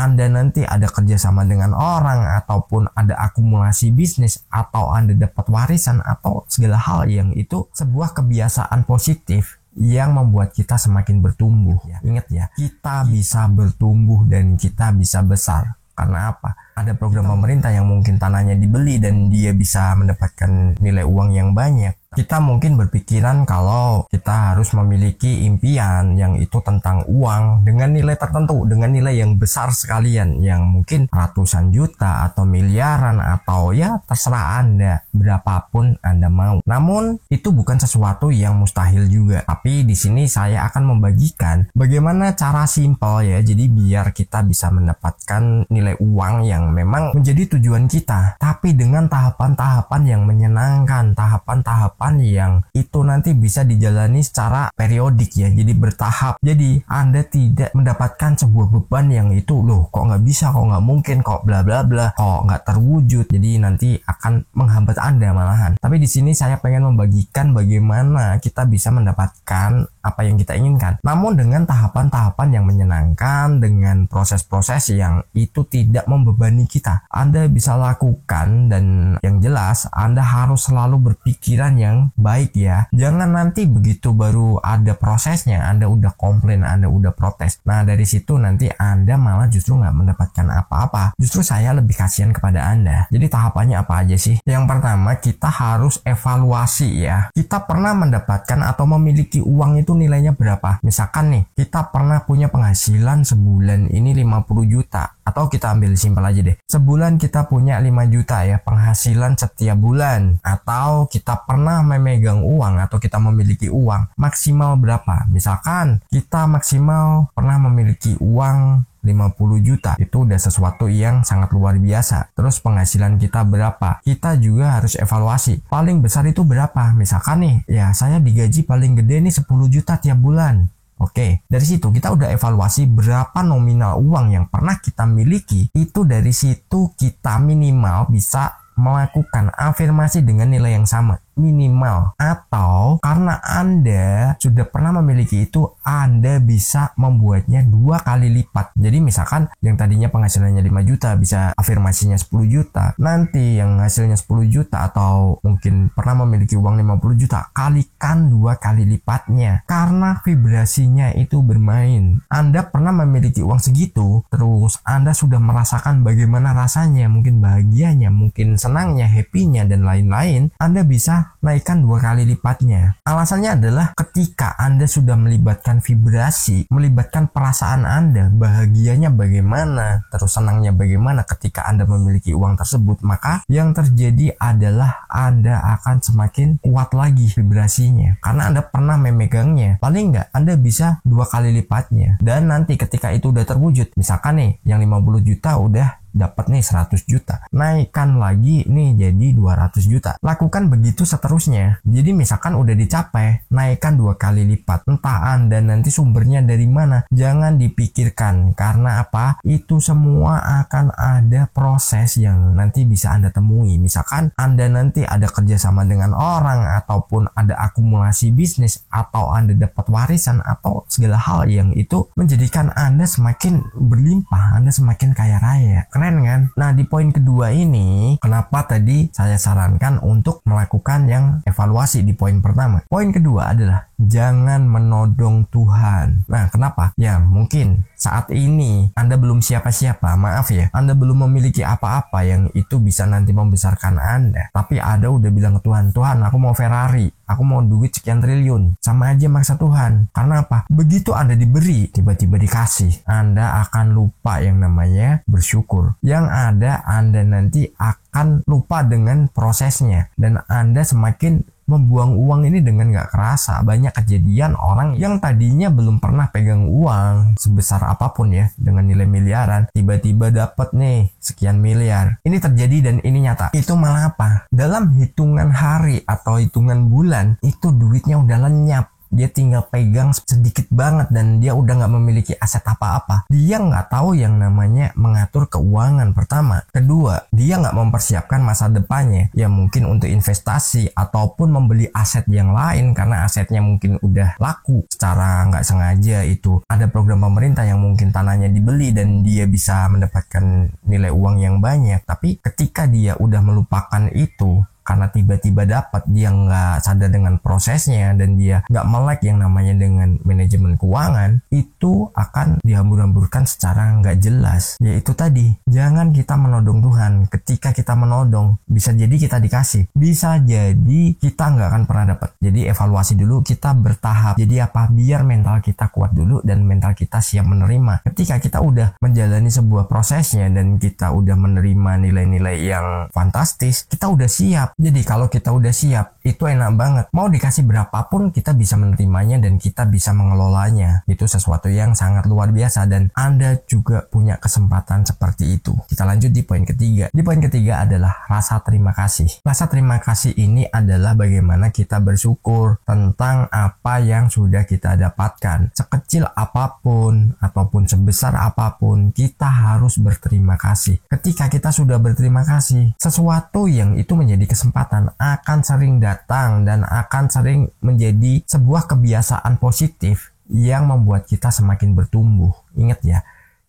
Anda nanti ada kerjasama dengan orang, ataupun ada akumulasi bisnis, atau Anda dapat warisan, atau segala hal yang itu sebuah kebiasaan positif yang membuat kita semakin bertumbuh. Ingat ya, kita bisa bertumbuh dan kita bisa besar. Karena apa? Ada program pemerintah yang mungkin tanahnya dibeli dan dia bisa mendapatkan nilai uang yang banyak. Kita mungkin berpikiran kalau kita harus memiliki impian yang itu tentang uang dengan nilai tertentu, dengan nilai yang besar sekalian, yang mungkin ratusan juta atau miliaran, atau ya terserah Anda, berapapun Anda mau. Namun itu bukan sesuatu yang mustahil juga. Tapi di sini saya akan membagikan bagaimana cara simpel ya, jadi biar kita bisa mendapatkan nilai uang yang memang menjadi tujuan kita, tapi dengan tahapan-tahapan yang menyenangkan, tahapan-tahapan yang itu nanti bisa dijalani secara periodik ya, jadi bertahap. Jadi Anda tidak mendapatkan sebuah beban yang itu loh kok nggak bisa, kok nggak mungkin, kok bla bla bla, kok nggak terwujud. Jadi nanti akan menghambat Anda malahan. Tapi di sini saya pengen membagikan bagaimana kita bisa mendapatkan apa yang kita inginkan, namun dengan tahapan-tahapan yang menyenangkan, dengan proses-proses yang itu tidak membebani kita. Anda bisa lakukan, dan yang jelas Anda harus selalu berpikiran yang baik ya. Jangan nanti begitu baru ada prosesnya Anda udah komplain, Anda udah protes. Nah dari situ nanti Anda malah justru nggak mendapatkan apa-apa. Justru saya lebih kasihan kepada Anda. Jadi tahapannya apa aja sih? Yang pertama, kita harus evaluasi ya. Kita pernah mendapatkan atau memiliki uang itu nilainya berapa? Misalkan nih, kita pernah punya penghasilan sebulan ini 50 juta. Atau kita ambil simpel aja deh, sebulan kita punya 5 juta ya penghasilan setiap bulan. Atau kita pernah memegang uang atau kita memiliki uang maksimal berapa? Misalkan kita maksimal pernah memiliki uang 50 juta, itu udah sesuatu yang sangat luar biasa. Terus penghasilan kita berapa? Kita juga harus evaluasi. Paling besar itu berapa? Misalkan nih, ya saya digaji paling gede nih 10 juta tiap bulan. Oke, dari situ kita udah evaluasi berapa nominal uang yang pernah kita miliki. Itu dari situ kita minimal bisa melakukan afirmasi dengan nilai yang sama. Minimal. Atau karena Anda sudah pernah memiliki itu, Anda bisa membuatnya 2 kali lipat. Jadi misalkan yang tadinya penghasilannya 5 juta bisa afirmasinya 10 juta. Nanti yang hasilnya 10 juta atau mungkin pernah memiliki uang 50 juta, kalikan 2 kali lipatnya. Karena vibrasinya itu bermain. Anda pernah memiliki uang segitu, terus Anda sudah merasakan bagaimana rasanya, mungkin bahagianya, mungkin senangnya, happy-nya, dan lain-lain. Anda bisa naikkan 2 kali lipatnya. Alasannya adalah ketika Anda sudah melibatkan vibrasi, melibatkan perasaan Anda, bahagianya bagaimana, terus senangnya bagaimana ketika Anda memiliki uang tersebut, maka yang terjadi adalah Anda akan semakin kuat lagi vibrasinya. Karena Anda pernah memegangnya, paling nggak Anda bisa 2 kali lipatnya. Dan nanti ketika itu udah terwujud, misalkan nih yang 50 juta udah dapat nih 100 juta, naikkan lagi nih jadi 200 juta. Lakukan begitu seterusnya. Jadi misalkan udah dicapai, naikkan 2 kali lipat. Entah Anda nanti sumbernya dari mana, jangan dipikirkan. Karena apa? Itu semua akan ada proses yang nanti bisa Anda temui. Misalkan Anda nanti ada kerjasama dengan orang, ataupun ada akumulasi bisnis, atau Anda dapat warisan, atau segala hal yang itu menjadikan Anda semakin berlimpah, Anda semakin kaya raya. Keren kan? Nah di poin kedua ini, kenapa tadi saya sarankan untuk melakukan yang evaluasi di poin pertama. Poin kedua adalah jangan menodong Tuhan. Nah kenapa? Ya mungkin saat ini Anda belum siapa-siapa, maaf ya, Anda belum memiliki apa-apa yang itu bisa nanti membesarkan Anda. Tapi Anda udah bilang ke Tuhan, Tuhan aku mau Ferrari, aku mau duit sekian triliun. Sama aja maksa Tuhan. Karena apa? Begitu Anda diberi, tiba-tiba dikasih, Anda akan lupa yang namanya bersyukur. Yang ada Anda nanti akan lupa dengan prosesnya, dan Anda semakin membuang uang ini dengan gak kerasa. Banyak kejadian orang yang tadinya belum pernah pegang uang sebesar apapun ya, dengan nilai miliaran, tiba-tiba dapat nih sekian miliar. Ini terjadi dan ini nyata. Itu malah apa? Dalam hitungan hari atau hitungan bulan, itu duitnya udah lenyap. dia tinggal pegang sedikit banget dan dia udah nggak memiliki aset apa-apa. Dia nggak tahu yang namanya mengatur keuangan pertama. Kedua, dia nggak mempersiapkan masa depannya, ya mungkin untuk investasi ataupun membeli aset yang lain karena asetnya mungkin udah laku. Secara nggak sengaja itu ada program pemerintah yang mungkin tanahnya dibeli dan dia bisa mendapatkan nilai uang yang banyak. Tapi ketika dia udah melupakan itu karena tiba-tiba dapat, dia nggak sadar dengan prosesnya dan dia nggak melek yang namanya dengan manajemen keuangan, itu akan dihambur-hamburkan secara nggak jelas. Yaitu tadi, jangan kita menodong Tuhan. Ketika kita menodong, bisa jadi kita dikasih, bisa jadi kita nggak akan pernah dapat. Jadi evaluasi dulu, kita bertahap. Jadi apa? Biar mental kita kuat dulu dan mental kita siap menerima. Ketika kita udah menjalani sebuah prosesnya dan kita udah menerima nilai-nilai yang fantastis, kita udah siap. Jadi kalau kita udah siap, itu enak banget. Mau dikasih berapapun kita bisa menerimanya dan kita bisa mengelolanya. Itu sesuatu yang sangat luar biasa dan Anda juga punya kesempatan seperti itu. Kita lanjut di poin ketiga. Di poin ketiga adalah rasa terima kasih. Rasa terima kasih ini adalah bagaimana kita bersyukur tentang apa yang sudah kita dapatkan. Sekecil apapun ataupun sebesar apapun, kita harus berterima kasih. Ketika kita sudah berterima kasih, sesuatu yang itu menjadi kesempatan akan sering datang dan akan sering menjadi sebuah kebiasaan positif yang membuat kita semakin bertumbuh. Ingat ya,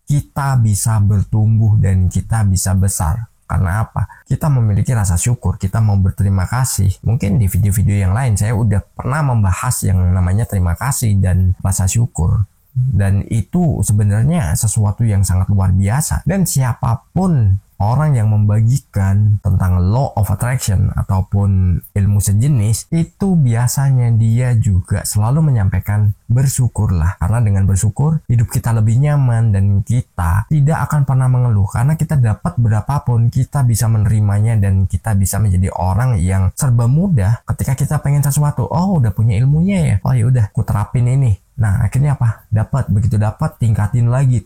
kita bisa bertumbuh dan kita bisa besar. Karena apa? Kita memiliki rasa syukur, kita mau berterima kasih. Mungkin di video-video yang lain saya udah pernah membahas yang namanya terima kasih dan rasa syukur. Dan itu sebenarnya sesuatu yang sangat luar biasa. Dan siapapun orang yang membagikan tentang law of attraction ataupun ilmu sejenis, itu biasanya dia juga selalu menyampaikan bersyukurlah. Karena dengan bersyukur, hidup kita lebih nyaman dan kita tidak akan pernah mengeluh. Karena kita dapat berapapun, kita bisa menerimanya dan kita bisa menjadi orang yang serba mudah. Ketika kita pengen sesuatu, oh udah punya ilmunya ya, oh ya udah, aku terapin ini. Nah akhirnya apa? Dapat, begitu dapat tingkatin lagi.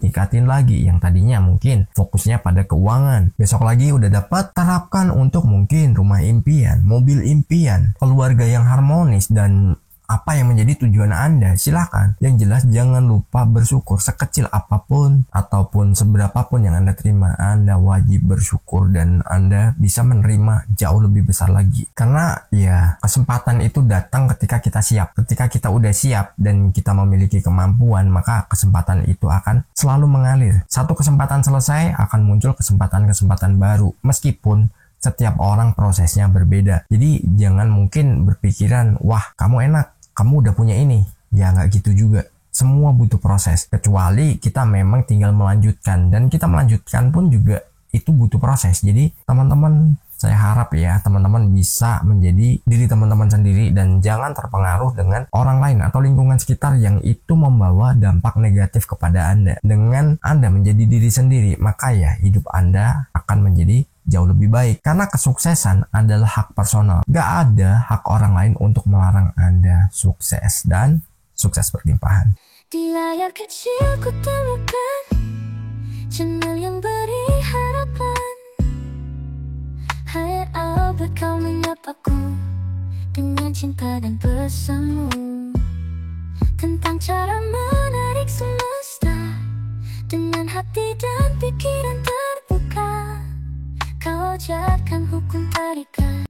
Yang tadinya mungkin fokusnya pada keuangan, besok lagi udah dapat, terapkan untuk mungkin rumah impian, mobil impian, keluarga yang harmonis, dan apa yang menjadi tujuan Anda, silakan. Yang jelas jangan lupa bersyukur. Sekecil apapun ataupun seberapapun yang Anda terima, Anda wajib bersyukur dan Anda bisa menerima jauh lebih besar lagi. Karena ya kesempatan itu datang ketika kita siap. Ketika kita udah siap dan kita memiliki kemampuan, maka kesempatan itu akan selalu mengalir. Satu kesempatan selesai, akan muncul kesempatan-kesempatan baru. Meskipun setiap orang prosesnya berbeda. Jadi jangan mungkin berpikiran, wah kamu enak, kamu udah punya ini. Ya nggak gitu juga. Semua butuh proses. Kecuali kita memang tinggal melanjutkan. Dan kita melanjutkan pun juga itu butuh proses. Jadi teman-teman, saya harap ya teman-teman bisa menjadi diri teman-teman sendiri dan jangan terpengaruh dengan orang lain atau lingkungan sekitar yang itu membawa dampak negatif kepada Anda. Dengan Anda menjadi diri sendiri, maka ya hidup Anda akan menjadi jauh lebih baik. Karena kesuksesan adalah hak personal. Gak ada hak orang lain untuk melarang Anda sukses dan sukses berlimpahan. Di layar kecil ku temukan channel yang beri harapan. Hai Albert, kau menyapaku dengan cinta dan pesanmu tentang cara menarik semesta dengan hati dan pikiran terbuka. Kau ajarkan hukum tarikan.